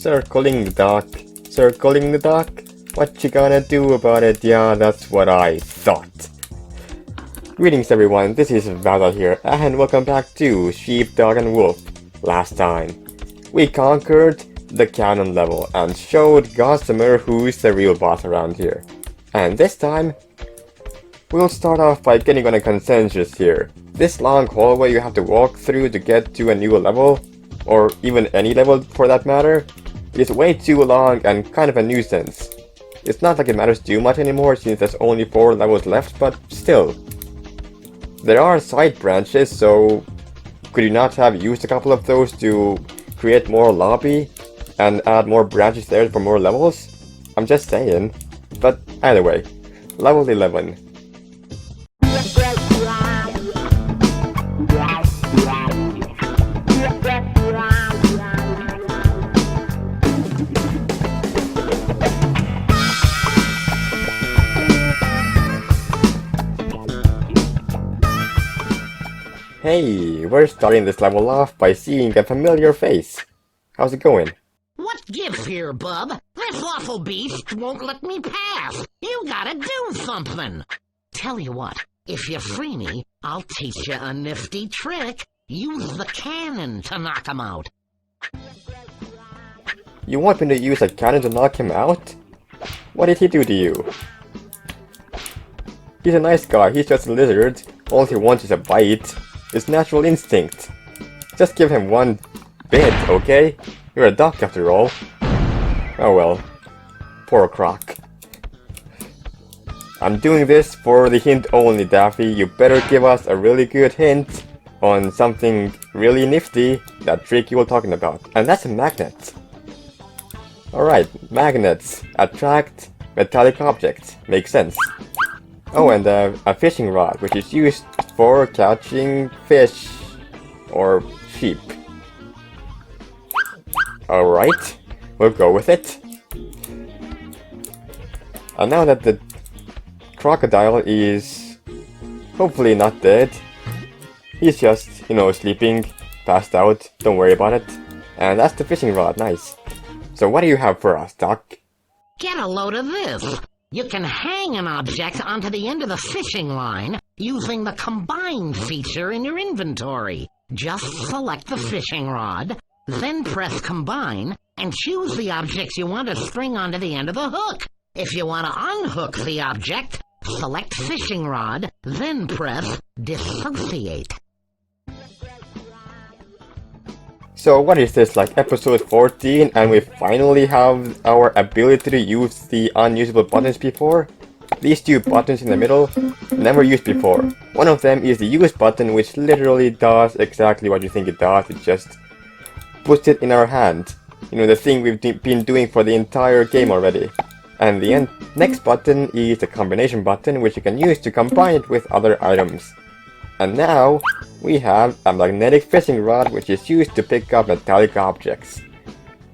Circling the dock. Circling the dock. What you gonna do about it? Yeah, that's what I thought. Greetings everyone, this is Vada here, and welcome back to Sheep, Dog and Wolf. Last time, we conquered the cannon level and showed Gossamer who's the real boss around here. And this time, we'll start off by getting on a consensus here. This long hallway you have to walk through to get to a new level, or even any level for that matter, is way too long and kind of a nuisance. It's not like it matters too much anymore since there's only 4 levels left, but still. There are side branches, so could you not have used a couple of those to create more lobby and add more branches there for more levels? I'm just saying. But either way, level 11. Hey, we're starting this level off by seeing a familiar face. How's it going? What gives here, bub? This awful beast won't let me pass. You gotta do something. Tell you what, if you free me, I'll teach you a nifty trick. Use the cannon to knock him out. You want me to use a cannon to knock him out? What did he do to you? He's a nice guy, he's just a lizard. All he wants is a bite. It's natural instinct. Just give him one bit, okay? You're a duck after all. Oh well. Poor Croc. I'm doing this for the hint only, Daffy. You better give us a really good hint on something really nifty, that trick you were talking about. And that's a magnet. Alright, magnets attract metallic objects. Makes sense. Oh, and a fishing rod, which is used for catching fish or sheep. Alright, we'll go with it. And now that the crocodile is hopefully not dead, he's just, sleeping, passed out, don't worry about it. And that's the fishing rod, nice. So what do you have for us, Doc? Get a load of this. You can hang an object onto the end of the fishing line using the Combine feature in your inventory. Just select the fishing rod, then press Combine, and choose the objects you want to string onto the end of the hook. If you want to unhook the object, select Fishing Rod, then press Dissociate. So what is this, like episode 14 and we finally have our ability to use the unusable buttons before? These 2 buttons in the middle, never used before. One of them is the use button, which literally does exactly what you think it does, it just puts it in our hand. The thing we've been doing for the entire game already. And the next button is the combination button, which you can use to combine it with other items. And now, we have a magnetic fishing rod which is used to pick up metallic objects.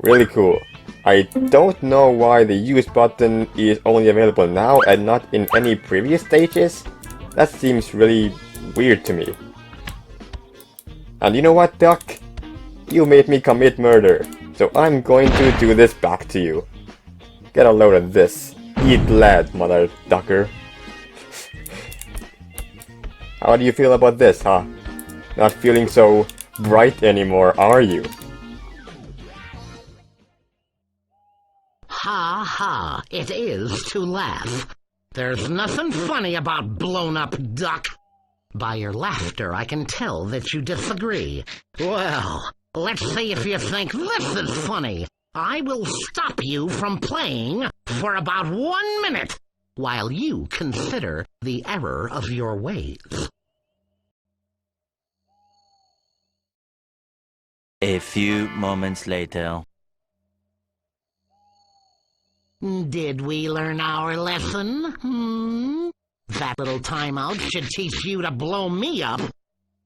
Really cool. I don't know why the use button is only available now and not in any previous stages. That seems really weird to me. And you know what, Duck? You made me commit murder, so I'm going to do this back to you. Get a load of this. Eat lead, mother ducker. How do you feel about this, huh? Not feeling so bright anymore, are you? Ha ha, it is to laugh. There's nothing funny about blown-up duck. By your laughter, I can tell that you disagree. Well, let's see if you think this is funny. I will stop you from playing for about 1 minute, while you consider the error of your ways. A few moments later. Did we learn our lesson? That little timeout should teach you to blow me up.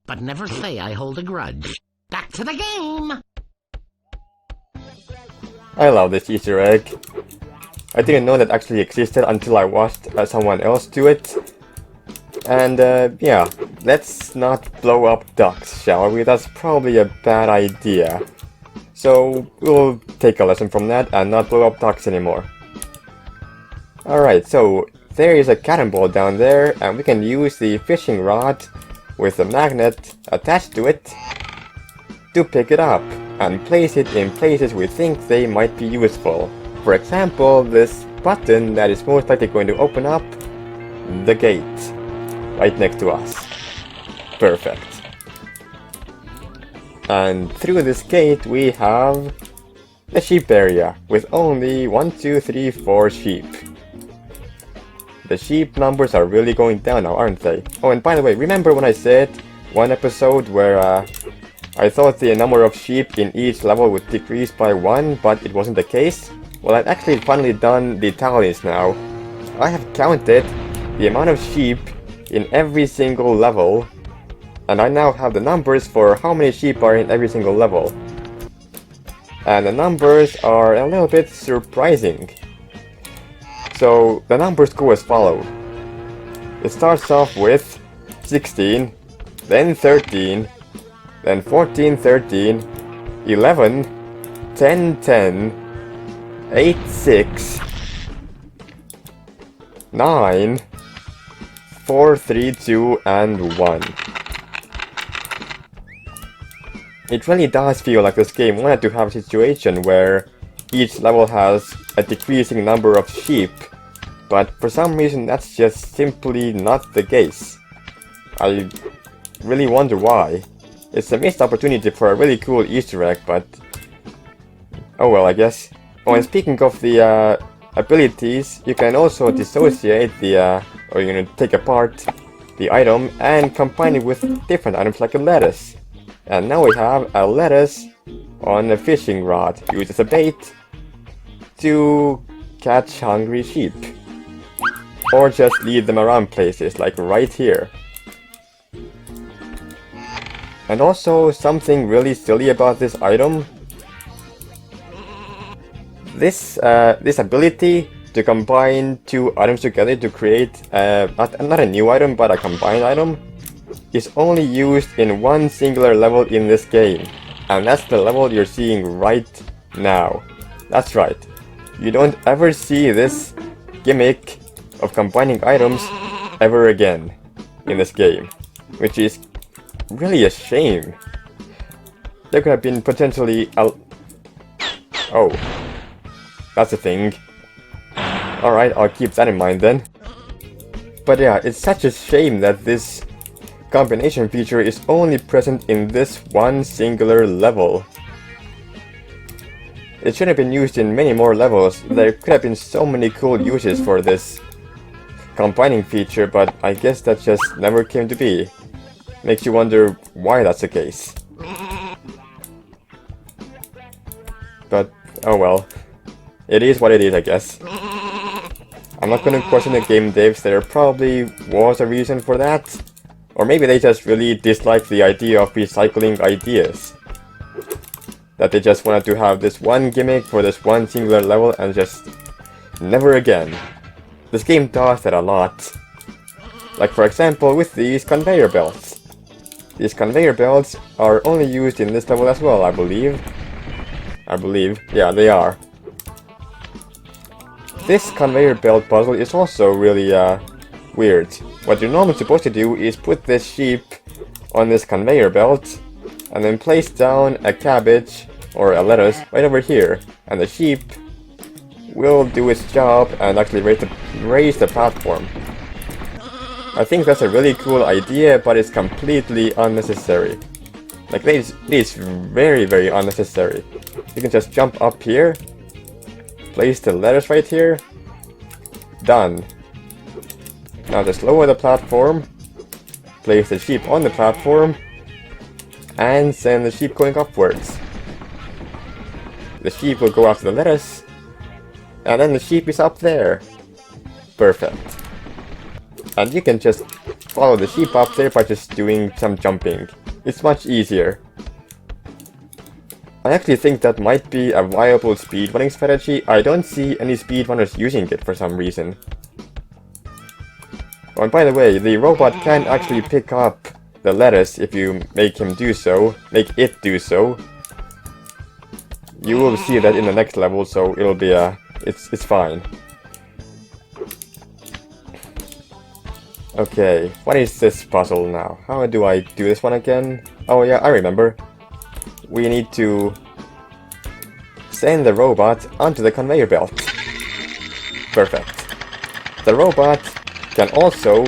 But never say I hold a grudge. Back to the game! I love this Easter egg. I didn't know that actually existed until I watched someone else do it. And yeah, let's not blow up ducks, shall we? That's probably a bad idea. So we'll take a lesson from that and not blow up docks anymore. Alright, so there is a cannonball down there, and we can use the fishing rod with a magnet attached to it to pick it up and place it in places we think they might be useful. For example, this button that is most likely going to open up the gate right next to us. Perfect. And through this gate we have the sheep area with only 1, 2, 3, 4 sheep. The sheep numbers are really going down now, aren't they? Oh, and by the way, remember when I said one episode where I thought the number of sheep in each level would decrease by 1, but it wasn't the case? Well, I've actually finally done the tallies now. I have counted the amount of sheep in every single level, and I now have the numbers for how many sheep are in every single level. And the numbers are a little bit surprising. So the numbers go as follow. It starts off with 16, then 13, then 14, 13, 11, 10, 10, 8, 6, 9, 4, 3, 2, and 1. It really does feel like this game wanted to have a situation where each level has a decreasing number of sheep, but for some reason that's just simply not the case. I really wonder why. It's a missed opportunity for a really cool Easter egg, but oh well, I guess. Oh, and speaking of the abilities, you can also dissociate the, or you know, take apart the item and combine it with different items like a lettuce. And now we have a lettuce on a fishing rod, used as a bait to catch hungry sheep. Or just lead them around places, like right here. And also, something really silly about this item. This ability to combine two items together to create not a new item, but a combined item, is only used in one singular level in this game. And that's the level you're seeing right now. That's right. You don't ever see this gimmick of combining items ever again in this game, which is really a shame. There could have been potentially oh, that's a thing. Alright, I'll keep that in mind then. But yeah, it's such a shame that this combination feature is only present in this one singular level. It should have been used in many more levels. There could have been so many cool uses for this combining feature, but I guess that just never came to be. Makes you wonder why that's the case. But, oh well. It is what it is, I guess. I'm not gonna question the game devs, there probably was a reason for that. Or maybe they just really disliked the idea of recycling ideas. That they just wanted to have this one gimmick for this one singular level and just never again. This game does that a lot. Like for example with these conveyor belts. These conveyor belts are only used in this level as well, I believe. Yeah, they are. This conveyor belt puzzle is also really weird. What you're normally supposed to do is put this sheep on this conveyor belt and then place down a cabbage or a lettuce right over here, and the sheep will do its job and actually raise the platform. I think that's a really cool idea, but it's completely unnecessary. Like, it is very, very unnecessary. You can just jump up here, place the lettuce right here, done. Now just lower the platform, place the sheep on the platform, and send the sheep going upwards. The sheep will go after the lettuce, and then the sheep is up there. Perfect. And you can just follow the sheep up there by just doing some jumping. It's much easier. I actually think that might be a viable speedrunning strategy. I don't see any speedrunners using it for some reason. Oh, and by the way, the robot can actually pick up the lettuce if you make it do so. You will see that in the next level, so it'll be it's fine. Okay, what is this puzzle now? How do I do this one again? Oh yeah, I remember. We need to send the robot onto the conveyor belt. Perfect. The robot can also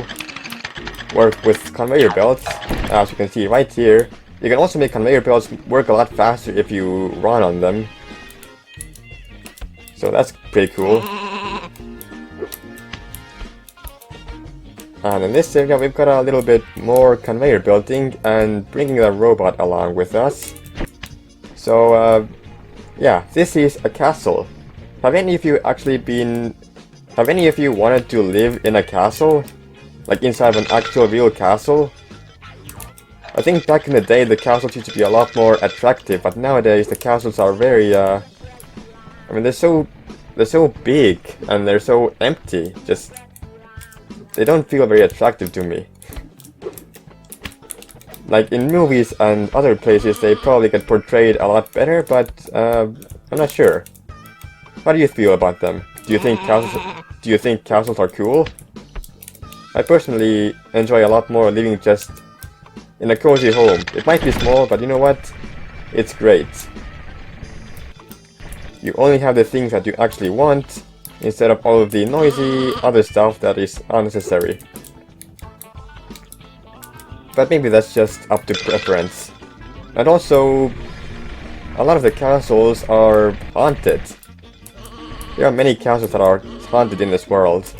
work with conveyor belts, as you can see right here. You can also make conveyor belts work a lot faster if you run on them. So that's pretty cool. And in this area we've got a little bit more conveyor belting and bringing the robot along with us. So yeah, this is a castle. Have any of you wanted to live in a castle? Like inside of an actual real castle? I think back in the day the castles used to be a lot more attractive, but nowadays the castles are very I mean they're so big and they're so empty. Just they don't feel very attractive to me. Like in movies and other places they probably get portrayed a lot better, but I'm not sure. How do you feel about them? Do you think castles are cool? I personally enjoy a lot more living just in a cozy home. It might be small, but you know what? It's great. You only have the things that you actually want, instead of all of the noisy other stuff that is unnecessary. But maybe that's just up to preference. And also, a lot of the castles are haunted. There are many castles that are haunted in this world.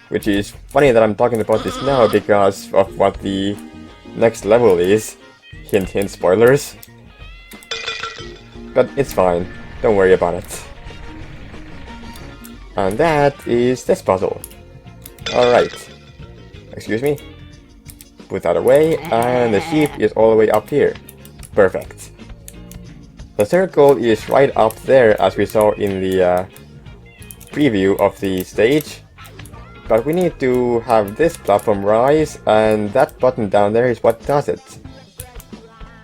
Which is funny that I'm talking about this now because of what the next level is. Hint hint, spoilers. But it's fine, don't worry about it. And that is this puzzle. Alright. Excuse me. Put that away, and the sheep is all the way up here. Perfect. The circle is right up there as we saw in the preview of the stage. But we need to have this platform rise, and that button down there is what does it.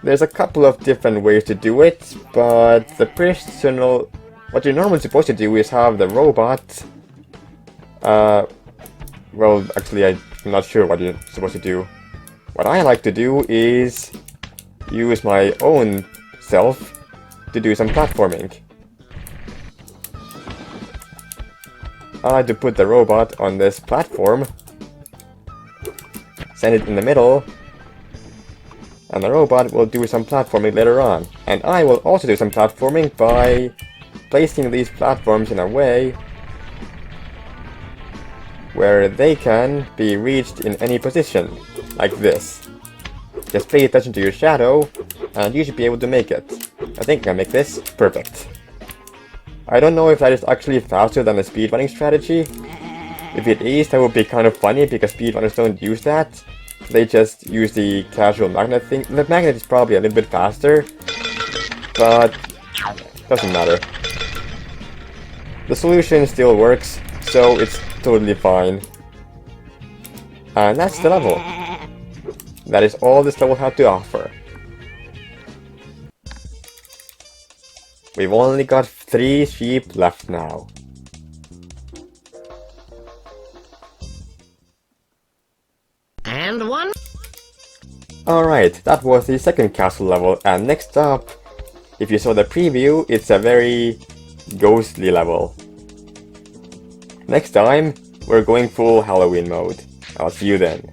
There's a couple of different ways to do it, but the personal... What you're normally supposed to do is have the robot... well, actually I'm not sure what you're supposed to do. What I like to do is use my own self to do some platforming. I like to put the robot on this platform, send it in the middle, and the robot will do some platforming later on. And I will also do some platforming by placing these platforms in a way where they can be reached in any position, like this. Just pay attention to your shadow, and you should be able to make it. I think I can make this perfect. I don't know if that is actually faster than the speedrunning strategy. If it is, that would be kind of funny because speedrunners don't use that. They just use the casual magnet thing. The magnet is probably a little bit faster, but doesn't matter. The solution still works, so it's totally fine. And that's the level. That is all this level had to offer. We've only got 3 sheep left now. And one. Alright, that was the second castle level, and next up, if you saw the preview, it's a very ghostly level. Next time, we're going full Halloween mode. I'll see you then.